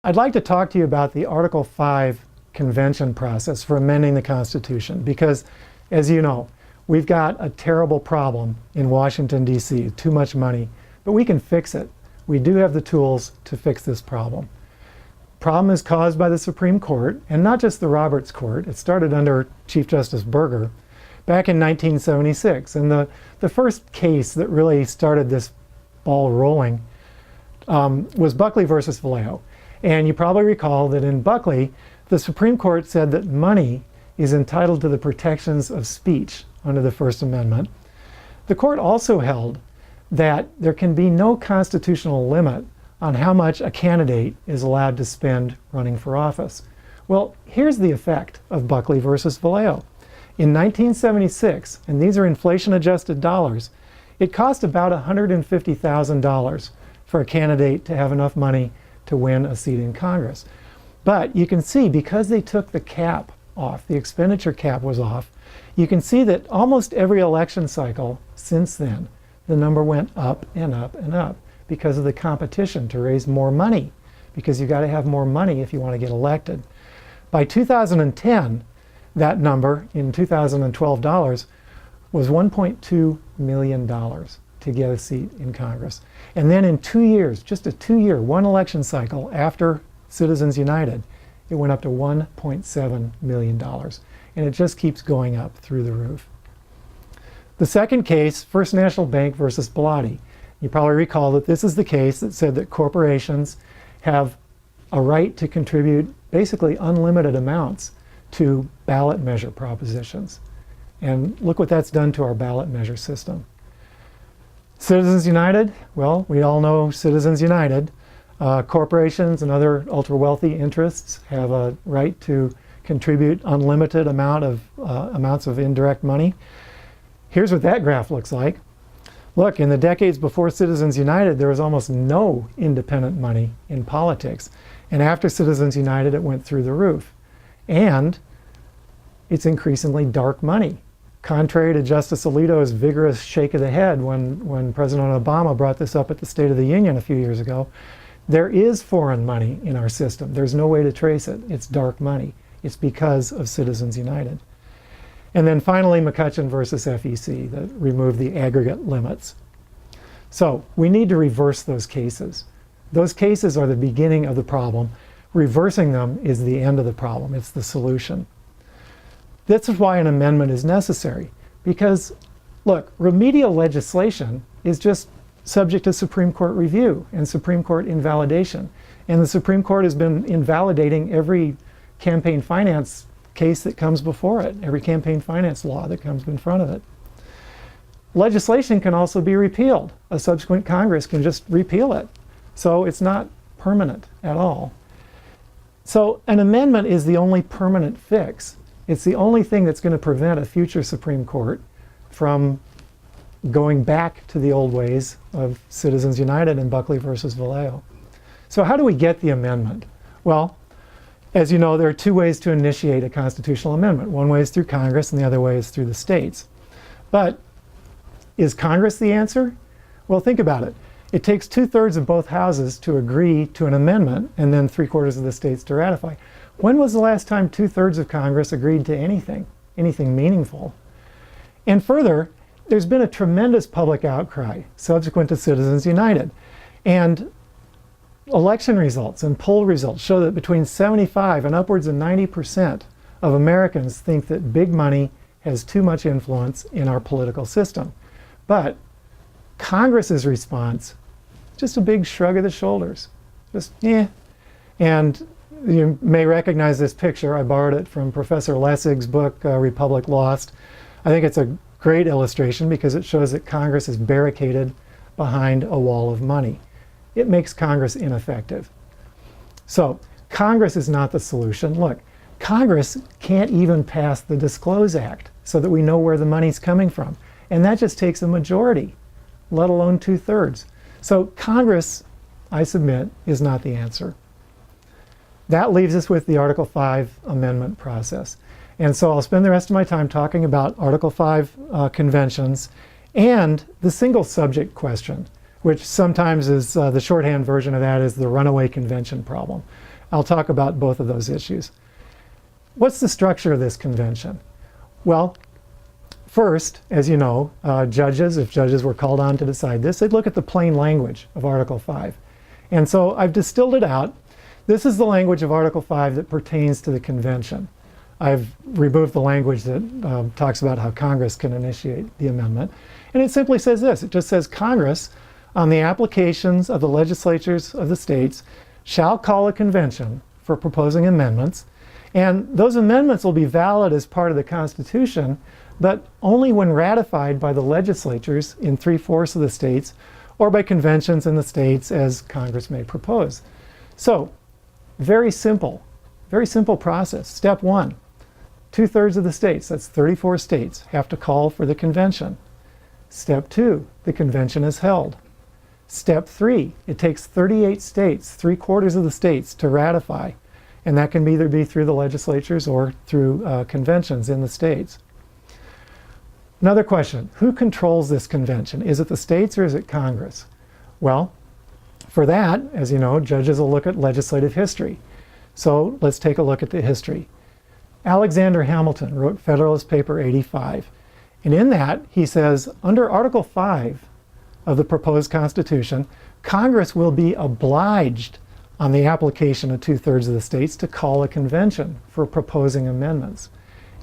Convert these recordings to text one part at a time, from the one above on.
I'd like to talk to you about the Article 5 convention process for amending the Constitution, because, as you know, we've got a terrible problem in Washington, D.C., too much money, but we can fix it. We do have the tools to fix this problem. Problem is caused by the Supreme Court, and not just the Roberts Court. It started under Chief Justice Burger back in 1976. And the first case that really started this ball rolling was Buckley versus Valeo. And you probably recall that in Buckley, the Supreme Court said that money is entitled to the protections of speech under the First Amendment. The court also held that there can be no constitutional limit on how much a candidate is allowed to spend running for office. Well, here's the effect of Buckley versus Valeo. In 1976, and these are inflation-adjusted dollars, it cost about $150,000 for a candidate to have enough money to win a seat in Congress. But you can see, because they took the cap off, the expenditure cap was off, you can see that almost every election cycle since then, the number went up and up and up because of the competition to raise more money, because you've got to have more money if you want to get elected. By 2010, that number in 2012 dollars was $1.2 million to get a seat in Congress. And then in 2 years, just a 2-year, one election cycle after Citizens United, it went up to $1.7 million. And it just keeps going up through the roof. The second case, First National Bank versus Bellotti. You probably recall that this is the case that said that corporations have a right to contribute basically unlimited amounts to ballot measure propositions. And look what that's done to our ballot measure system. Citizens United, well, we all know Citizens United. Corporations and other ultra-wealthy interests have a right to contribute unlimited amounts of indirect money. Here's what that graph looks like. Look, in the decades before Citizens United, there was almost no independent money in politics. And after Citizens United, it went through the roof. And it's increasingly dark money. Contrary to Justice Alito's vigorous shake of the head when President Obama brought this up at the State of the Union a few years ago, there is foreign money in our system. There's no way to trace it. It's dark money. It's because of Citizens United. And then finally, McCutcheon versus FEC that removed the aggregate limits. So we need to reverse those cases. Those cases are the beginning of the problem. Reversing them is the end of the problem. It's the solution. This is why an amendment is necessary. Because, look, remedial legislation is just subject to Supreme Court review and Supreme Court invalidation. And the Supreme Court has been invalidating every campaign finance case that comes before it, every campaign finance law that comes in front of it. Legislation can also be repealed. A subsequent Congress can just repeal it. So it's not permanent at all. So an amendment is the only permanent fix. It's the only thing that's going to prevent a future Supreme Court from going back to the old ways of Citizens United and Buckley versus Valeo. So how do we get the amendment? Well, as you know, there are two ways to initiate a constitutional amendment. One way is through Congress and the other way is through the states. But is Congress the answer? Well, think about it. It takes 2/3 of both houses to agree to an amendment and then 3/4 of the states to ratify. When was the last time 2/3 of Congress agreed to anything meaningful? And further, there's been a tremendous public outcry subsequent to Citizens United. And election results and poll results show that between 75 and upwards of 90% of Americans think that big money has too much influence in our political system. But Congress's response, just a big shrug of the shoulders. Just, yeah. And you may recognize this picture. I borrowed it from Professor Lessig's book, Republic Lost. I think it's a great illustration because it shows that Congress is barricaded behind a wall of money. It makes Congress ineffective. So Congress is not the solution. Look, Congress can't even pass the Disclose Act so that we know where the money's coming from. And that just takes a majority, let alone 2/3. So Congress, I submit, is not the answer. That leaves us with the Article 5 amendment process. And so I'll spend the rest of my time talking about Article 5 conventions and the single subject question, which sometimes is the shorthand version of that is the runaway convention problem. I'll talk about both of those issues. What's the structure of this convention? Well, first, as you know, judges, if judges were called on to decide this, they'd look at the plain language of Article 5. And so I've distilled it out. This is the language of Article 5 that pertains to the convention. I've removed the language that talks about how Congress can initiate the amendment. And it simply says this. It just says Congress, on the applications of the legislatures of the states, shall call a convention for proposing amendments. And those amendments will be valid as part of the Constitution, but only when ratified by the legislatures in 3/4 of the states or by conventions in the states as Congress may propose. So, very simple process. Step 1, 2/3 of the states, that's 34 states, have to call for the convention. Step 2, the convention is held. Step 3, it takes 38 states, 3/4 of the states, to ratify. And that can either be through the legislatures or through conventions in the states. Another question, who controls this convention? Is it the states or is it Congress? Well, for that, as you know, judges will look at legislative history. So let's take a look at the history. Alexander Hamilton wrote Federalist Paper 85. And in that, he says, under Article 5 of the proposed Constitution, Congress will be obliged on the application of 2/3 of the states to call a convention for proposing amendments.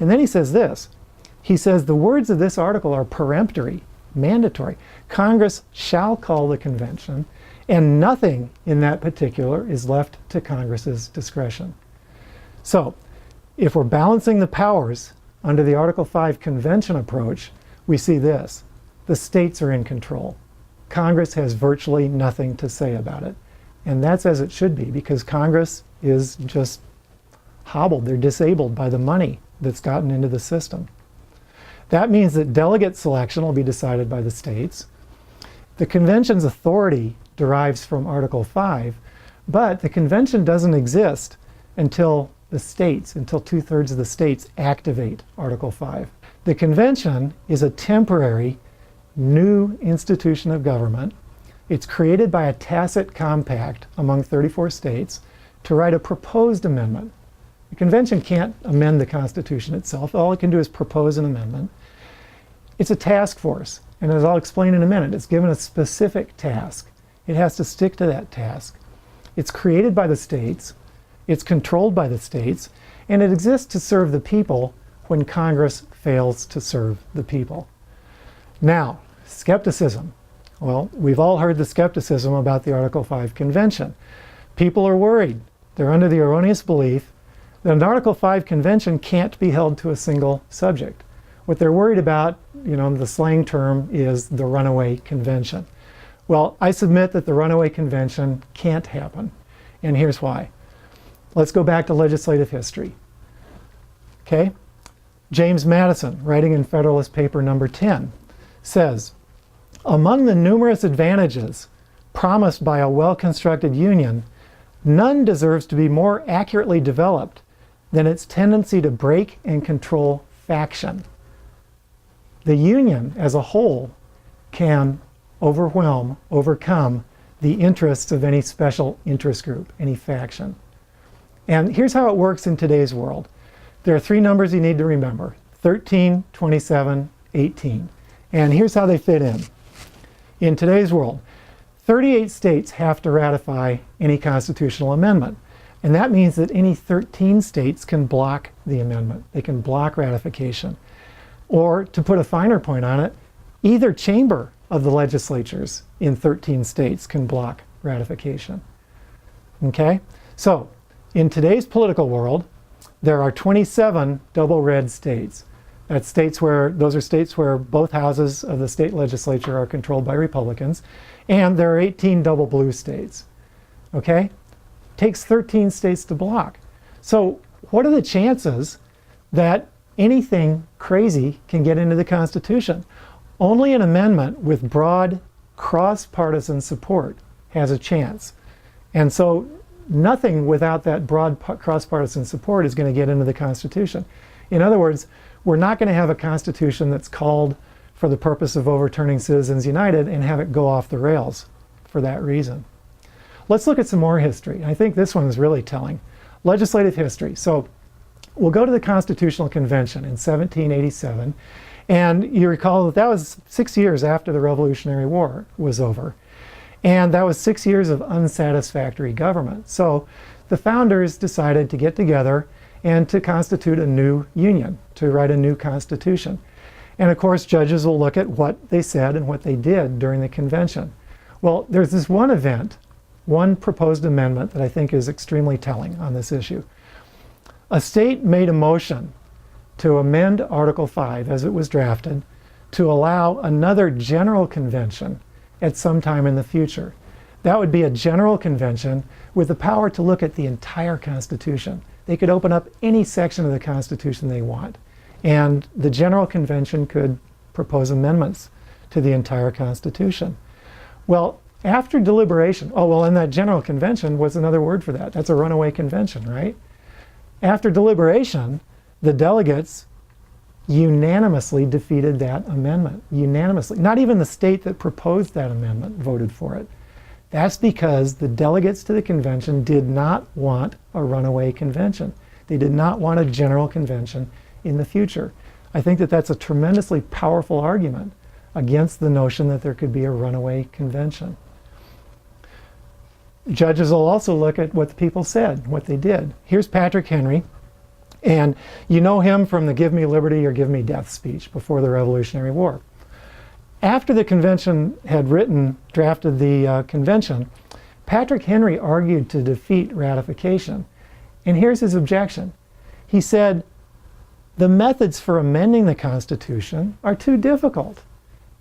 And then he says this. He says the words of this article are peremptory, mandatory. Congress shall call the convention, and nothing in that particular is left to Congress's discretion. So, if we're balancing the powers under the Article 5 convention approach, we see this. The states are in control. Congress has virtually nothing to say about it. And that's as it should be, because Congress is just hobbled. They're disabled by the money that's gotten into the system. That means that delegate selection will be decided by the states. The convention's authority derives from Article 5, but the convention doesn't exist until the states, until 2/3 of the states activate Article 5. The convention is a temporary new institution of government. It's created by a tacit compact among 34 states to write a proposed amendment. The convention can't amend the Constitution itself. All it can do is propose an amendment. It's a task force, and as I'll explain in a minute, it's given a specific task. It has to stick to that task. It's created by the states, it's controlled by the states, and it exists to serve the people when Congress fails to serve the people. Now, skepticism. Well, we've all heard the skepticism about the Article 5 convention. People are worried. They're under the erroneous belief that an Article 5 convention can't be held to a single subject. What they're worried about, the slang term is the runaway convention. Well, I submit that the runaway convention can't happen, and here's why. Let's go back to legislative history. Okay? James Madison, writing in Federalist Paper number 10, says, among the numerous advantages promised by a well-constructed union, none deserves to be more accurately developed than its tendency to break and control faction. The union as a whole can overcome the interests of any special interest group, any faction. And here's how it works in today's world. There are 3 numbers you need to remember, 13, 27, 18. And here's how they fit in. In today's world, 38 states have to ratify any constitutional amendment. And that means that any 13 states can block the amendment. They can block ratification. Or, to put a finer point on it, either chamber of the legislatures in 13 states can block ratification. Okay? So, in today's political world, there are 27 double red states. Those are states where both houses of the state legislature are controlled by Republicans, and there are 18 double blue states. Okay? Takes 13 states to block. So what are the chances that anything crazy can get into the Constitution? Only an amendment with broad cross-partisan support has a chance. And so nothing without that broad cross-partisan support is going to get into the Constitution. In other words, we're not going to have a Constitution that's called for the purpose of overturning Citizens United and have it go off the rails for that reason. Let's look at some more history. I think this one is really telling. Legislative history. So we'll go to the Constitutional Convention in 1787. And you recall that that was 6 years after the Revolutionary War was over. And that was 6 years of unsatisfactory government. So the founders decided to get together and to constitute a new union, to write a new constitution. And of course, judges will look at what they said and what they did during the convention. Well, there's this one event, one proposed amendment that I think is extremely telling on this issue. A state made a motion to amend Article 5 as it was drafted to allow another general convention at some time in the future. That would be a general convention with the power to look at the entire Constitution. They could open up any section of the Constitution they want. And the general convention could propose amendments to the entire Constitution. Well, after deliberation, and that general convention was another word for that. That's a runaway convention, right? After deliberation, the delegates unanimously defeated that amendment. Unanimously. Not even the state that proposed that amendment voted for it. That's because the delegates to the convention did not want a runaway convention. They did not want a general convention in the future. I think that that's a tremendously powerful argument against the notion that there could be a runaway convention. Judges will also look at what the people said, what they did. Here's Patrick Henry, and you know him from the "Give me liberty or give me death" speech before the Revolutionary War. After the convention had drafted the convention, Patrick Henry argued to defeat ratification. And here's his objection. He said, the methods for amending the Constitution are too difficult.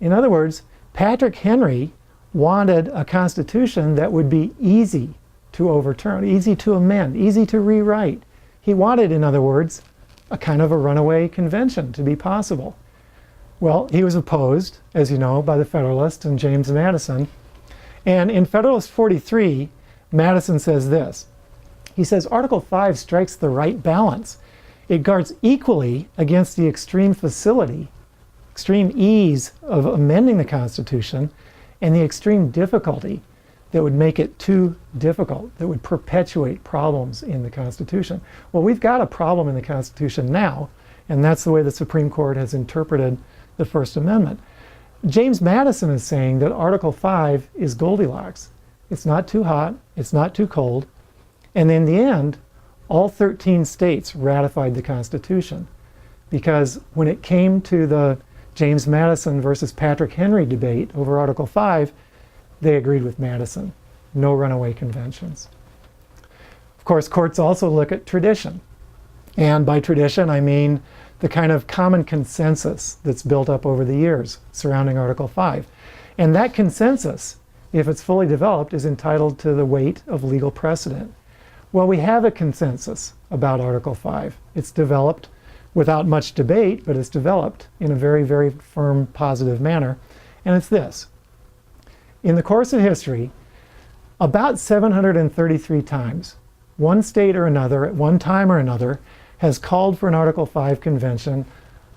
In other words, Patrick Henry wanted a Constitution that would be easy to overturn, easy to amend, easy to rewrite. He wanted, in other words, a kind of a runaway convention to be possible. Well, he was opposed, as you know, by the Federalists and James Madison. And in Federalist 43, Madison says this. He says, Article 5 strikes the right balance. It guards equally against the extreme facility, extreme ease of amending the Constitution, and the extreme difficulty that would make it too difficult, that would perpetuate problems in the Constitution. Well, we've got a problem in the Constitution now, and that's the way the Supreme Court has interpreted the First Amendment. James Madison is saying that Article 5 is Goldilocks. It's not too hot, it's not too cold, and in the end, all 13 states ratified the Constitution, because when it came to the James Madison versus Patrick Henry debate over Article 5, they agreed with Madison. No runaway conventions. Of course, courts also look at tradition. And by tradition, I mean the kind of common consensus that's built up over the years surrounding Article 5. And that consensus, if it's fully developed, is entitled to the weight of legal precedent. Well, we have a consensus about Article 5. It's developed without much debate, but it's developed in a very, very firm, positive manner. And it's this. In the course of history, about 733 times, one state or another, at one time or another, has called for an Article 5 convention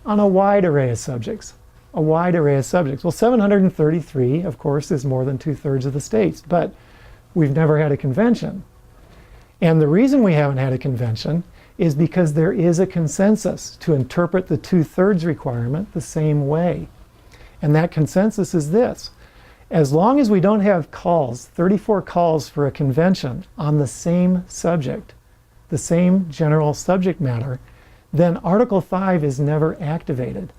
on a wide array of subjects. A wide array of subjects. Well, 733, of course, is more than 2/3 of the states, but we've never had a convention. And the reason we haven't had a convention is because there is a consensus to interpret the 2/3 requirement the same way. And that consensus is this. As long as we don't have 34 calls for a convention on the same subject, the same general subject matter, then Article 5 is never activated.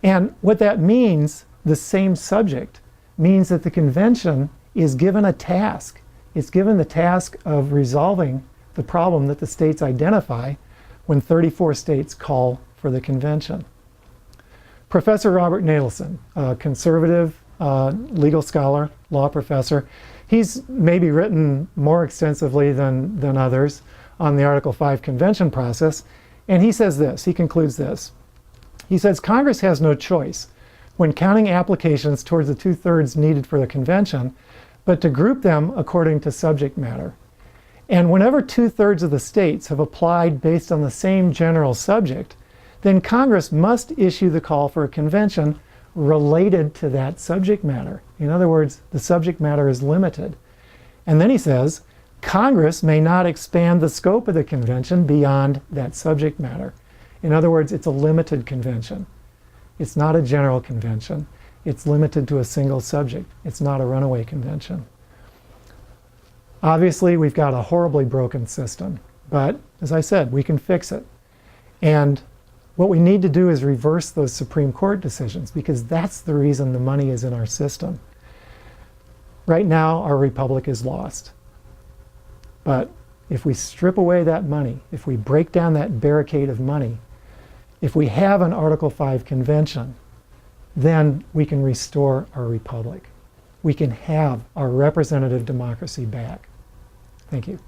And what that means, the same subject, means that the convention is given a task. It's given the task of resolving the problem that the states identify when 34 states call for the convention. Professor Robert Natelson, a conservative legal scholar, law professor, he's maybe written more extensively than others on the Article 5 convention process, and he says this, he concludes this. He says, Congress has no choice when counting applications towards the 2/3 needed for the convention, but to group them according to subject matter. And whenever 2/3 of the states have applied based on the same general subject, then Congress must issue the call for a convention related to that subject matter. In other words, the subject matter is limited. And then he says, Congress may not expand the scope of the convention beyond that subject matter. In other words, it's a limited convention. It's not a general convention. It's limited to a single subject. It's not a runaway convention. Obviously, we've got a horribly broken system, but as I said, we can fix it. And what we need to do is reverse those Supreme Court decisions, because that's the reason the money is in our system. Right now, our republic is lost. But if we strip away that money, if we break down that barricade of money, if we have an Article 5 convention, then we can restore our republic. We can have our representative democracy back. Thank you.